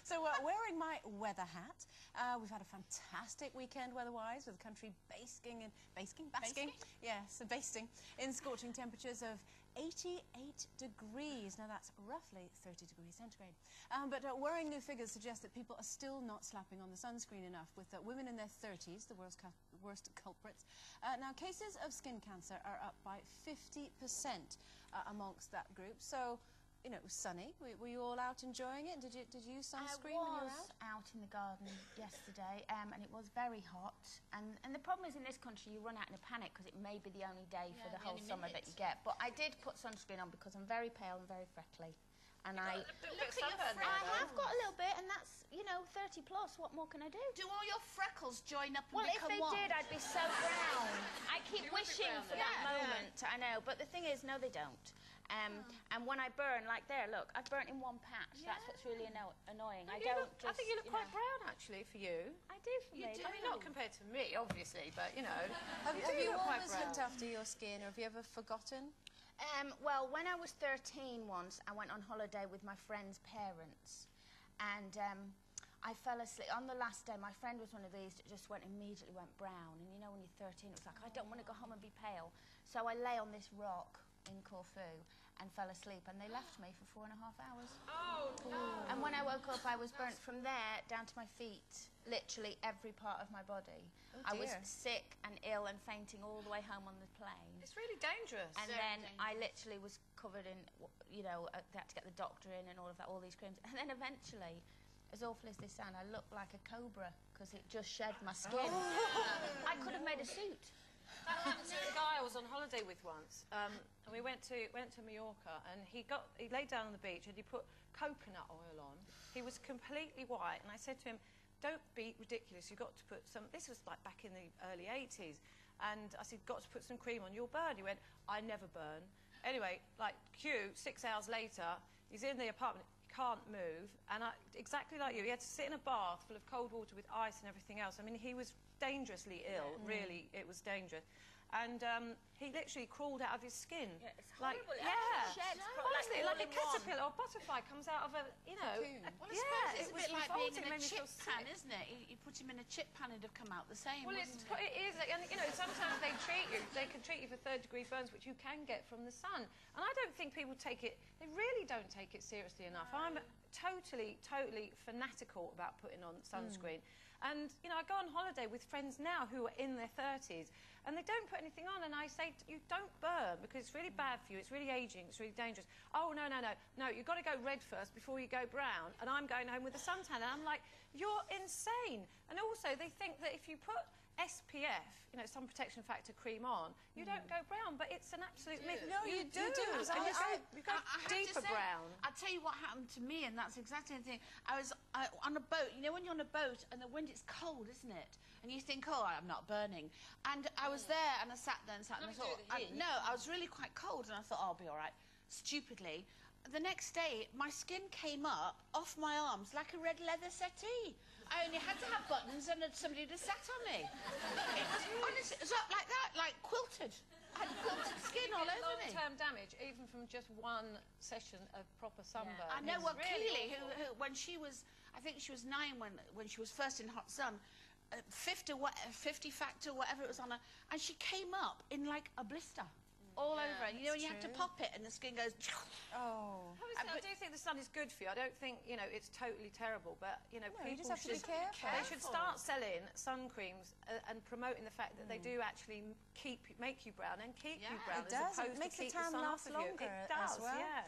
So, wearing my weather hat, we've had a fantastic weekend weather-wise with the country basking? Yes, basting in scorching temperatures of 88 degrees. Now, that's roughly 30 degrees centigrade. But worrying new figures suggest that people are still not slapping on the sunscreen enough, with women in their 30s, the worst culprits. Now, cases of skin cancer are up by 50% amongst that group. So, you know, it was sunny. Were you all out enjoying it? Did you use sunscreen when you were out? I was out in the garden yesterday, and it was very hot. And the problem is, in this country, you run out in a panic because it may be the only day for the whole summer that you get. But I did put sunscreen on because I'm very pale and very freckly. And I have got a little bit, and that's, you know, 30 plus. What more can I do? Do all your freckles join up and well, become if they one? did, I'd be so brown. I keep wishing for that moment. I know, but the thing is, no, they don't. And when I burn, like there, look, I've burnt in one patch. Yeah. That's what's really annoying. I think you look quite brown, actually, for you. I do for me. I mean, not compared to me, obviously, but, you know. Have you always looked after your skin, or have you ever forgotten? Well, when I was 13 once, I went on holiday with my friend's parents, and I fell asleep. On the last day, my friend was one of these that just immediately went brown, and you know when you're 13, it was like, I don't want to go home and be pale. So I lay on this rock in Corfu and fell asleep, and they left me for 4.5 hours. Oh, no. And when I woke up, I was burnt from there down to my feet, literally every part of my body. Oh, I was sick and ill and fainting all the way home on the plane. It's really dangerous. And then I literally was covered in, you know, they had to get the doctor in and all of that, all these creams. And then eventually, as awful as this sounds, I looked like a cobra because it just shed my skin. Oh. I could have made a suit. That happened to a guy I was on holiday with once, and we went to Mallorca, and he laid down on the beach and he put coconut oil on. He was completely white, and I said to him, "Don't be ridiculous. You've got to put some." This was like back in the early 80s, and I said, "Got to put some cream on. You'll burn." He went, "I never burn." Anyway, like 6 hours later, he's in the apartment. Can't move, and exactly like you, he had to sit in a bath full of cold water with ice and everything else. I mean, he was dangerously ill. Really, it was dangerous. And he literally crawled out of his skin. Yeah, it's horrible. Honestly, like a caterpillar or butterfly comes out of a, you know. Well, I suppose it's a bit like being in a chip pan, isn't it? You put him in a chip pan, it'd have come out the same. Well, it is, and you know, sometimes they can treat you for third-degree burns, which you can get from the sun. And I don't think people they really don't take it seriously enough. I'm totally fanatical about putting on sunscreen. And, you know, I go on holiday with friends now who are in their 30s, and they don't put anything on, and I say, you don't burn, because it's really bad for you, it's really ageing, it's really dangerous. Oh, no, you've got to go red first before you go brown, and I'm going home with a suntan, and I'm like, you're insane. And also, they think that if you put SPF, you know, sun protection factor cream on, you don't go brown, but it's an absolute myth. No, you do. You go deeper brown. I'll tell you what happened to me, and that's exactly the thing. I was on a boat. You know when you're on a boat and the wind is cold, isn't it? And you think, oh, I'm not burning. And I was there, and I sat there and I thought, I was really quite cold, and I thought, oh, I'll be all right. Stupidly, the next day, my skin came up off my arms like a red leather settee. I only had to have buttons and somebody just sat on me. It was honestly, it was up like that, like quilted. I had quilted skin all over me. Long-term damage, even from just one session of proper sunburn. I know, well, Keely, who when she was, I think she was 9 when she was first in hot sun, 50 factor, whatever it was on her, and she came up in like a blister. All over her. You know, when you have to pop it and the skin goes... Oh. Obviously, I do think the sun is good for you. I don't think, you know, it's totally terrible, but, you know, people you just have to be careful. They should start selling sun creams and promoting the fact that they do actually make you brown and keep you brown. It does. As opposed It makes to keep the tan the sun last off of you. longer It does, as well. yeah.